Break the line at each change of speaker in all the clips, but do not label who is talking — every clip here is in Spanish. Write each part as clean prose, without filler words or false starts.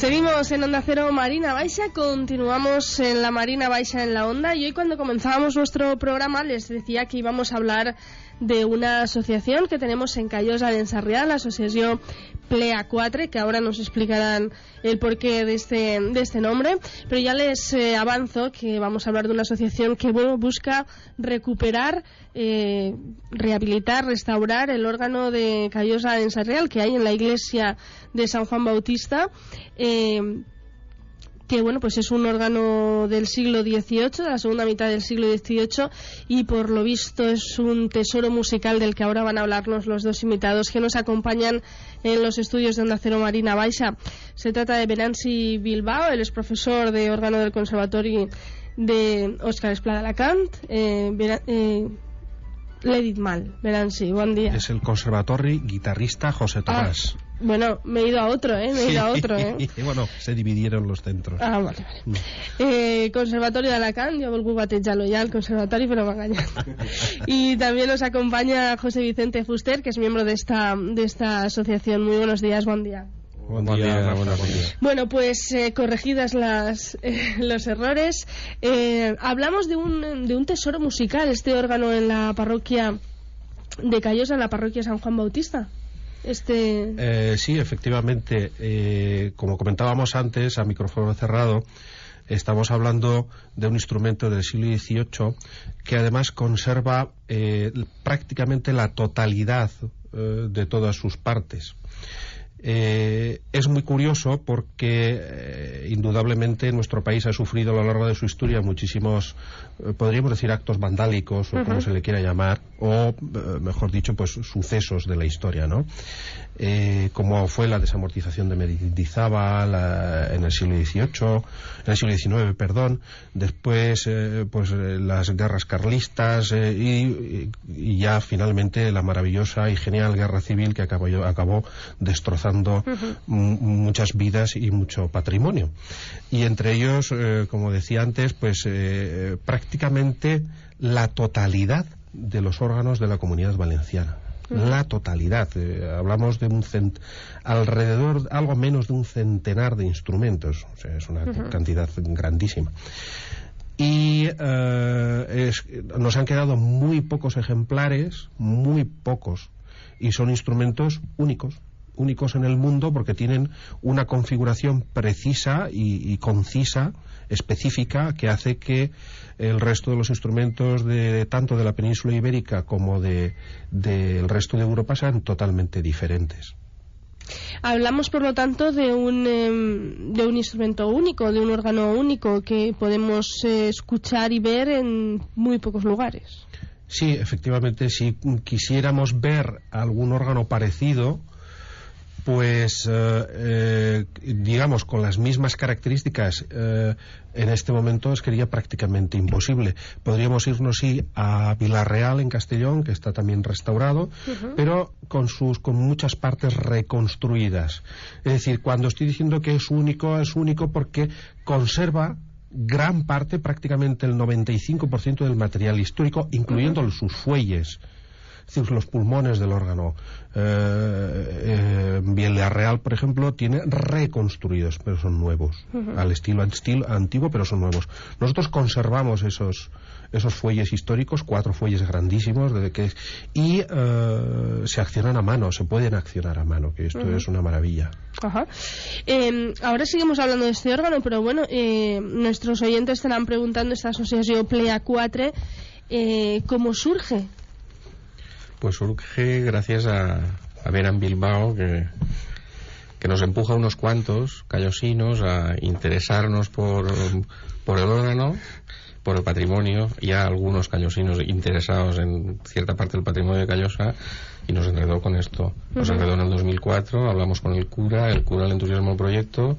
Seguimos en Onda Cero Marina Baixa, continuamos en la Marina Baixa en la Onda, y hoy cuando comenzábamos nuestro programa les decía que íbamos a hablar de una asociación que tenemos en Callosa d'en Sarrià, la asociación Plea 4, que ahora nos explicarán el porqué de este nombre, pero ya les avanzo que vamos a hablar de una asociación que busca recuperar, rehabilitar, restaurar el órgano de Callosa d'en Sarrià que hay en la iglesia de San Juan Bautista, que bueno, pues es un órgano del siglo XVIII, de la segunda mitad del siglo XVIII, y por lo visto es un tesoro musical del que ahora van a hablarnos los dos invitados que nos acompañan en los estudios de Onda Cero Marina Baixa. Se trata de Venanci Bilbao, él es profesor de órgano del Conservatori de Òscar Esplà d'Alacant. L'he dit mal, Venanci, buen día.
Es el Conservatori guitarrista José Tomás.
Bueno, me he ido a otro,
Y bueno, se dividieron los centros.
Vale. Conservatori d'Alacant, yo volví a batejarlo ya el conservatori, pero me ha engañado. Y también nos acompaña José Vicente Fuster, que es miembro de esta asociación. Muy buenos días, buen día.
Buen día.
Bueno, pues corregidas los errores, hablamos de un tesoro musical, este órgano en la parroquia de Callosa, en la parroquia San Juan Bautista.
Sí, efectivamente, como comentábamos antes a micrófono cerrado, estamos hablando de un instrumento del siglo XVIII que además conserva prácticamente la totalidad de todas sus partes. Es muy curioso porque indudablemente nuestro país ha sufrido a lo largo de su historia muchísimos, podríamos decir, actos vandálicos, o como se le quiera llamar, o mejor dicho, pues sucesos de la historia, ¿no? Como fue la desamortización de Mendizábal en el siglo XIX, después pues las guerras carlistas, y ya finalmente la maravillosa y genial guerra civil que acabó destrozando muchas vidas y mucho patrimonio, y entre ellos, como decía antes, pues prácticamente la totalidad de los órganos de la Comunidad Valenciana. La totalidad, hablamos de algo menos de un centenar de instrumentos, o sea, es una cantidad grandísima. Y nos han quedado muy pocos ejemplares, muy pocos, y son instrumentos únicos en el mundo, porque tienen una configuración precisa y concisa, específica, que hace que el resto de los instrumentos tanto de la península ibérica como del resto de Europa sean totalmente diferentes.
Hablamos, por lo tanto, de un instrumento único, de un órgano único que podemos escuchar y ver en muy pocos lugares.
Sí, efectivamente, si quisiéramos ver algún órgano parecido, pues digamos con las mismas características, en este momento sería prácticamente imposible. Podríamos irnos a Vila-real en Castellón, que está también restaurado, pero con muchas partes reconstruidas. Es decir, cuando estoy diciendo que es único porque conserva gran parte, prácticamente el 95% del material histórico, incluyendo sus fuelles, es decir, los pulmones del órgano. Vila-real, por ejemplo, tiene reconstruidos, pero son nuevos, al estilo antiguo, pero son nuevos. Nosotros conservamos esos fuelles históricos, 4 fuelles grandísimos, y se accionan a mano, se pueden accionar a mano, que esto es una maravilla.
Ahora seguimos hablando de este órgano, pero bueno, nuestros oyentes estarán preguntando, esta asociación Plea 4, ¿cómo surge?
Pues surge gracias a Venanci Bilbao, que nos empuja a unos cuantos callosinos a interesarnos por el órgano, por el patrimonio, y a algunos callosinos interesados en cierta parte del patrimonio de Callosa, y nos enredó con esto. Nos enredó en el 2004, hablamos con el cura le entusiasmó el proyecto,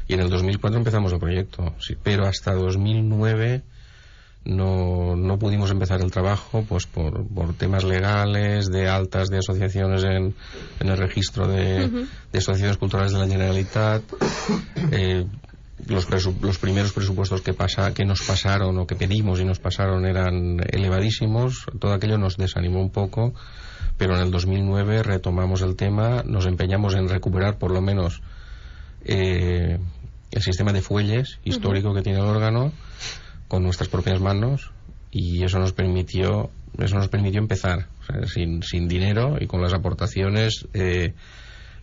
y en el 2004 empezamos el proyecto. Sí, pero hasta 2009 no pudimos empezar el trabajo, pues por temas legales, de altas de asociaciones en el registro de asociaciones culturales de la Generalitat. Los primeros presupuestos que nos pasaron, o que pedimos y nos pasaron, eran elevadísimos. Todo aquello nos desanimó un poco, pero en el 2009 retomamos el tema, nos empeñamos en recuperar por lo menos el sistema de fuelles histórico que tiene el órgano con nuestras propias manos, y eso nos permitió empezar, o sea, sin dinero y con las aportaciones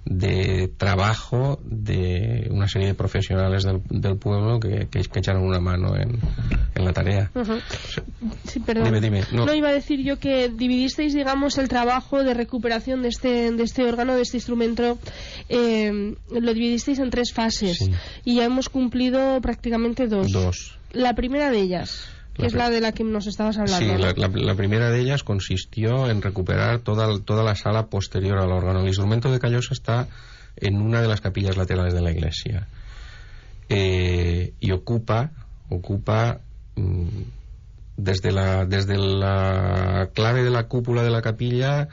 de trabajo de una serie de profesionales del pueblo que echaron una mano en la tarea.
Sí, perdón.
Dime.
No, iba a decir yo que dividisteis, digamos, el trabajo de recuperación de este órgano, de este instrumento, lo dividisteis en 3 fases, sí. Y ya hemos cumplido prácticamente 2. La primera de ellas, que es la de la que nos estabas hablando.
Sí,
¿no?
la primera de ellas consistió en recuperar toda la sala posterior al órgano. El instrumento de Callosa está en una de las capillas laterales de la iglesia, y ocupa desde la clave de la cúpula de la capilla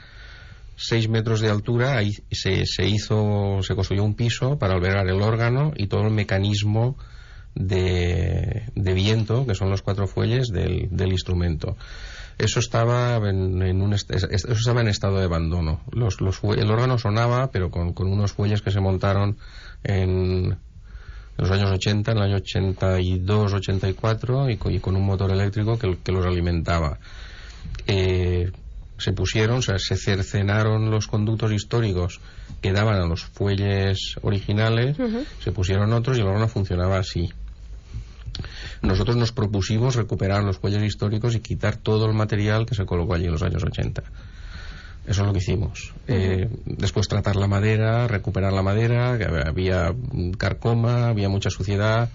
6 metros de altura. Ahí se construyó un piso para albergar el órgano y todo el mecanismo de viento, que son los 4 fuelles del instrumento. Eso estaba en estado de abandono. El órgano sonaba, pero con unos fuelles que se montaron en los años 80, en el año 82, 84, y con un motor eléctrico que los alimentaba. Se pusieron, o sea, se cercenaron los conductos históricos que daban a los fuelles originales, se pusieron otros y el órgano funcionaba así. Nosotros nos propusimos recuperar los fuelles históricos y quitar todo el material que se colocó allí en los años 80. Eso es lo que hicimos. Después tratar la madera, recuperar la madera, que había carcoma, había mucha suciedad,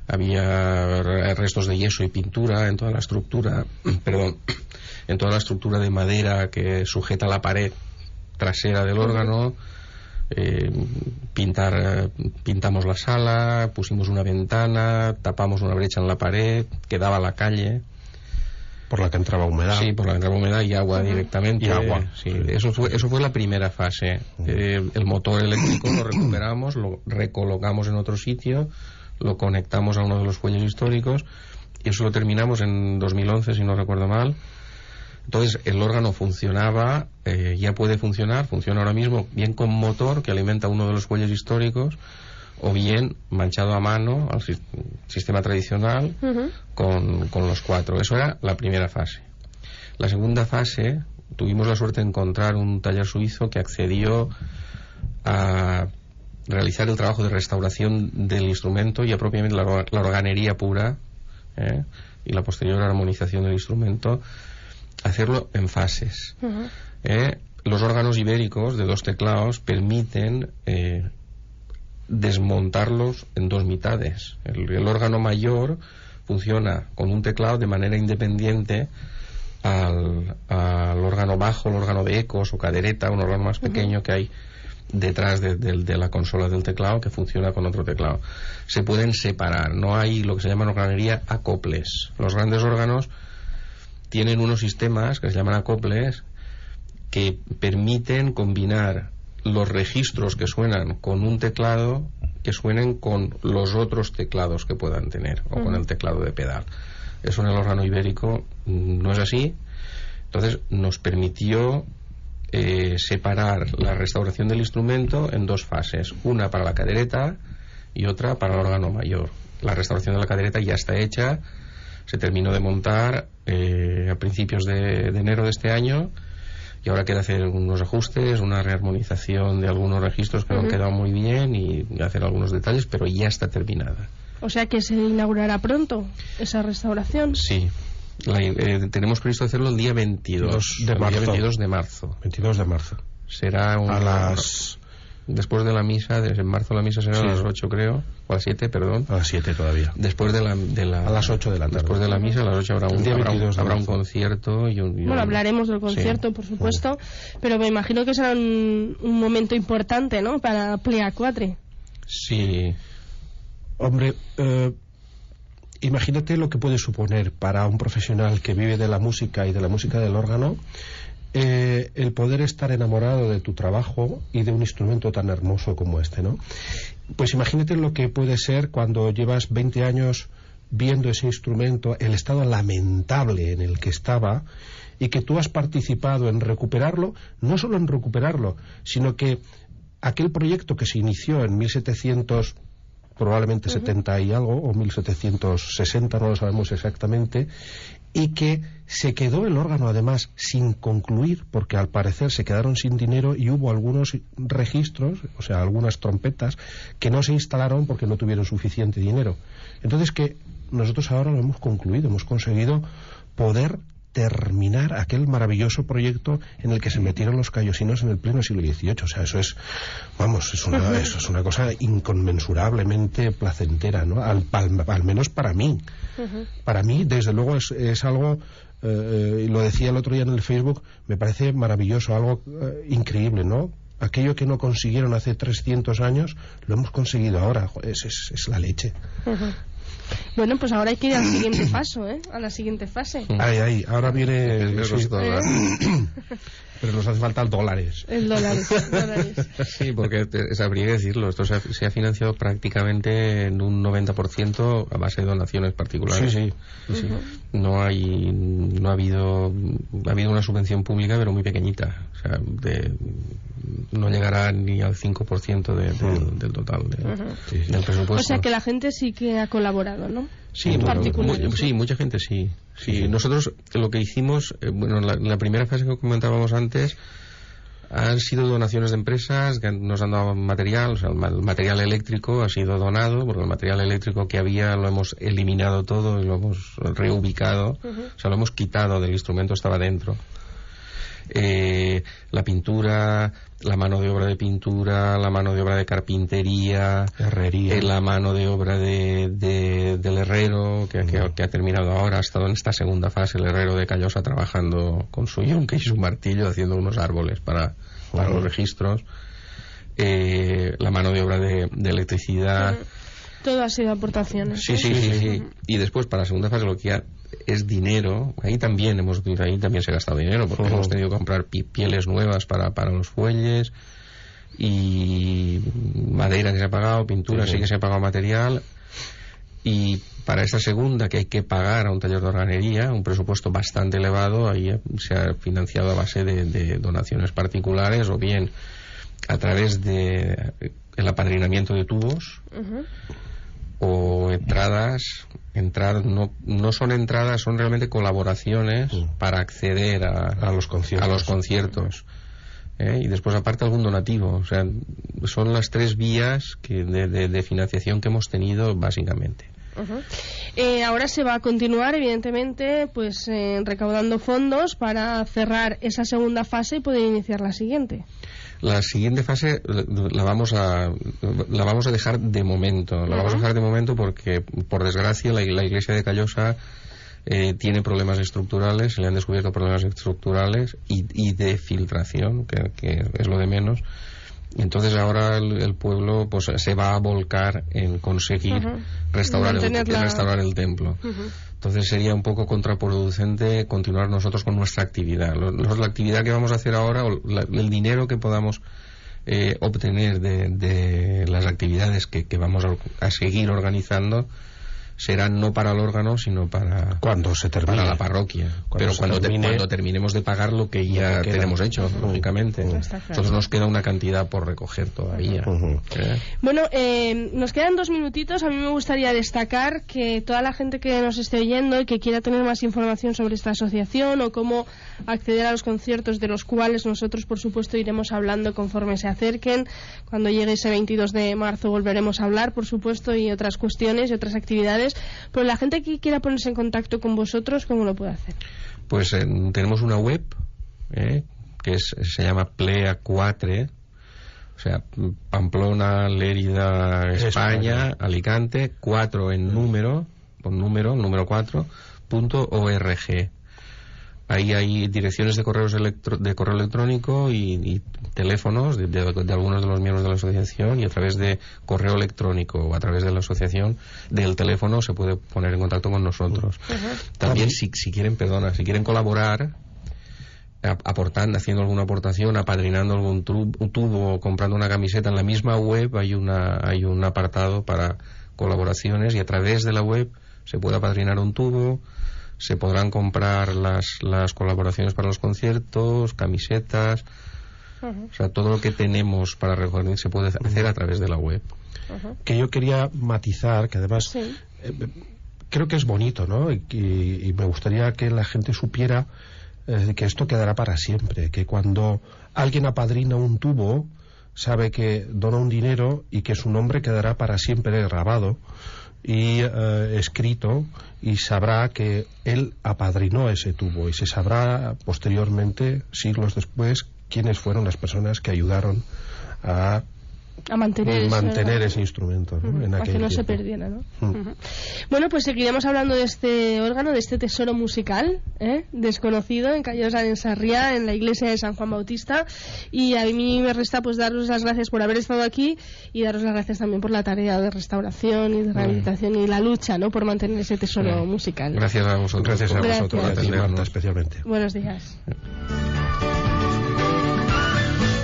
había restos de yeso y pintura en toda la estructura, en toda la estructura de madera que sujeta la pared trasera del órgano. Pintamos la sala, pusimos una ventana, tapamos una brecha en la pared que daba a la calle,
por la que entraba humedad.
Sí, por la que entraba humedad y agua directamente.
Y agua.
Sí, eso fue la primera fase. El motor eléctrico lo recuperamos, lo recolocamos en otro sitio, lo conectamos a uno de los fuelles históricos, y eso lo terminamos en 2011, si no recuerdo mal. Entonces el órgano funcionaba, ya puede funcionar, funciona ahora mismo bien con motor que alimenta uno de los fuelles históricos, o bien manchado a mano al sistema tradicional con los 4. Eso era la primera fase. La segunda fase, tuvimos la suerte de encontrar un taller suizo que accedió a realizar el trabajo de restauración del instrumento, ya propiamente la organería pura, y la posterior armonización del instrumento, hacerlo en fases. Los órganos ibéricos de 2 teclados permiten desmontarlos en 2 mitades. El órgano mayor funciona con un teclado de manera independiente al órgano bajo, el órgano de ecos o cadereta, un órgano más pequeño que hay detrás de la consola del teclado, que funciona con otro teclado. Se pueden separar, no hay lo que se llama en organería acoples. Los grandes órganos tienen unos sistemas que se llaman acoples, que permiten combinar los registros que suenan con un teclado, que suenen con los otros teclados que puedan tener, o con el teclado de pedal. Eso en el órgano ibérico no es así. Entonces nos permitió separar la restauración del instrumento en 2 fases, una para la cadereta y otra para el órgano mayor. La restauración de la cadereta ya está hecha, se terminó de montar a principios de enero de este año, y ahora queda hacer unos ajustes, una rearmonización de algunos registros que no han quedado muy bien, y hacer algunos detalles, pero ya está terminada.
O sea que se inaugurará pronto esa restauración.
Sí. Tenemos previsto hacerlo el día 22 de marzo.
22 de marzo.
Será después de la misa, en marzo la misa será a las 8, creo, o a las 7, perdón.
A las 7 todavía.
Después de la
a las 8 de la tarde.
Después de la misa, a las 8 habrá un concierto y
bueno, hablaremos del concierto, por supuesto, pero me imagino que será un momento importante, ¿no?, para Plea 4.
Sí.
Hombre, imagínate lo que puede suponer para un profesional que vive de la música y de la música del órgano, el poder estar enamorado de tu trabajo y de un instrumento tan hermoso como este, ¿no? Pues imagínate lo que puede ser cuando llevas 20 años viendo ese instrumento, el estado lamentable en el que estaba, y que tú has participado en recuperarlo, no solo en recuperarlo, sino que aquel proyecto que se inició en 1700 probablemente 70 y algo, o 1760, no lo sabemos exactamente, y que se quedó el órgano además sin concluir, porque al parecer se quedaron sin dinero y hubo algunos registros, o sea, algunas trompetas, que no se instalaron porque no tuvieron suficiente dinero. Entonces que nosotros ahora lo hemos concluido, hemos conseguido poder terminar aquel maravilloso proyecto en el que se metieron los callosinos en el pleno siglo XVIII. O sea, eso es, vamos, eso es una cosa inconmensurablemente placentera, ¿no? Al menos para mí. Para mí, desde luego, es algo, y lo decía el otro día en el Facebook, me parece maravilloso, algo increíble, ¿no? Aquello que no consiguieron hace 300 años, lo hemos conseguido ahora. Es la leche.
Bueno, pues ahora hay que ir al siguiente paso, ¿eh? A la siguiente fase.
Ahora viene pero nos hace falta dólares.
Dólares.
Sí, porque habría que decirlo, esto se ha financiado prácticamente en un 90% a base de donaciones particulares.
Sí.
No ha habido una subvención pública, pero muy pequeñita. O sea, no llegará ni al 5% del total del presupuesto.
O sea que la gente sí que ha colaborado, ¿no?
Sí, mucha gente sí. Nosotros lo que hicimos, la primera fase que comentábamos antes, han sido donaciones de empresas que nos han dado material, o sea, el material eléctrico ha sido donado, porque el material eléctrico que había lo hemos eliminado todo y lo hemos reubicado, o sea, lo hemos quitado del instrumento, estaba dentro. La pintura, la mano de obra de pintura, la mano de obra de carpintería,
herrería,
la mano de obra del herrero que ha terminado ahora, ha estado en esta segunda fase el herrero de Callosa trabajando con su yunque y su martillo haciendo unos árboles para los registros, la mano de obra de electricidad.
Todo ha sido aportaciones.
Sí. Y después para la segunda fase lo que ya es dinero, ahí también se ha gastado dinero, porque hemos tenido que comprar pieles nuevas para los fuelles, y madera que se ha pagado, pintura sí que se ha pagado material, y para esta segunda, que hay que pagar a un taller de organería, un presupuesto bastante elevado, ahí se ha financiado a base de donaciones particulares, o bien a través de el apadrinamiento de tubos, o entradas, no son entradas, son realmente colaboraciones para acceder a los conciertos. Y después aparte algún donativo. O sea, son las tres vías de financiación que hemos tenido básicamente.
Ahora se va a continuar, evidentemente, pues recaudando fondos para cerrar esa segunda fase y poder iniciar la siguiente.
La siguiente fase la vamos a dejar de momento. La vamos a dejar de momento porque, por desgracia, la iglesia de Callosa tiene problemas estructurales, se le han descubierto problemas estructurales y de filtración, que es lo de menos. Entonces ahora el pueblo pues se va a volcar en conseguir restaurar el templo. Entonces sería un poco contraproducente continuar nosotros con nuestra actividad. La actividad que vamos a hacer ahora, el dinero que podamos obtener de las actividades que vamos a seguir organizando, será no para el órgano, sino para
cuando se termine,
para la parroquia. Pero cuando terminemos de pagar lo que ya tenemos hecho, lógicamente. Entonces nos queda una cantidad por recoger todavía.
Bueno, nos quedan 2 minutitos. A mí me gustaría destacar que toda la gente que nos esté oyendo y que quiera tener más información sobre esta asociación o cómo acceder a los conciertos, de los cuales nosotros, por supuesto, iremos hablando conforme se acerquen. Cuando llegue ese 22 de marzo volveremos a hablar, por supuesto, y otras cuestiones y otras actividades. Pero la gente que quiera ponerse en contacto con vosotros, ¿cómo lo puede hacer?
Pues tenemos una web que se llama Plea 4, o sea, Pamplona, Lérida, España, Alicante, 4 en número 4.org. Ahí hay direcciones de correo electrónico y teléfonos de algunos de los miembros de la asociación, y a través de correo electrónico o a través de la asociación, del teléfono, se puede poner en contacto con nosotros. También si quieren colaborar, aportando, haciendo alguna aportación, apadrinando algún tubo o comprando una camiseta, en la misma web hay un apartado para colaboraciones, y a través de la web se puede apadrinar un tubo. Se podrán comprar las colaboraciones para los conciertos, camisetas, o sea, todo lo que tenemos para recoger se puede hacer a través de la web.
que yo quería matizar, que además creo que es bonito, ¿no? Y me gustaría que la gente supiera que esto quedará para siempre, que cuando alguien apadrina un tubo, sabe que dona un dinero y que su nombre quedará para siempre grabado y escrito, y sabrá que él apadrinó ese tubo, y se sabrá posteriormente, siglos después, quiénes fueron las personas que ayudaron a mantener ese instrumento, ¿no?
Para que no se perdiera, ¿no? Bueno, pues seguiremos hablando de este órgano, de este tesoro musical desconocido en Callosa de Sarriá, en la iglesia de San Juan Bautista, y a mí me resta pues daros las gracias por haber estado aquí y daros las gracias también por la tarea de restauración y de rehabilitación y la lucha, ¿no?, por mantener ese tesoro musical.
Gracias a vosotros.
Gracias a vosotros por atendernos especialmente.
Buenos días.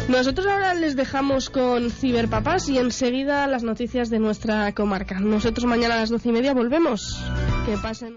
Nosotros ahora les dejamos con Ciberpapás y enseguida las noticias de nuestra comarca. Nosotros mañana a las 12:30 volvemos. Que pasen.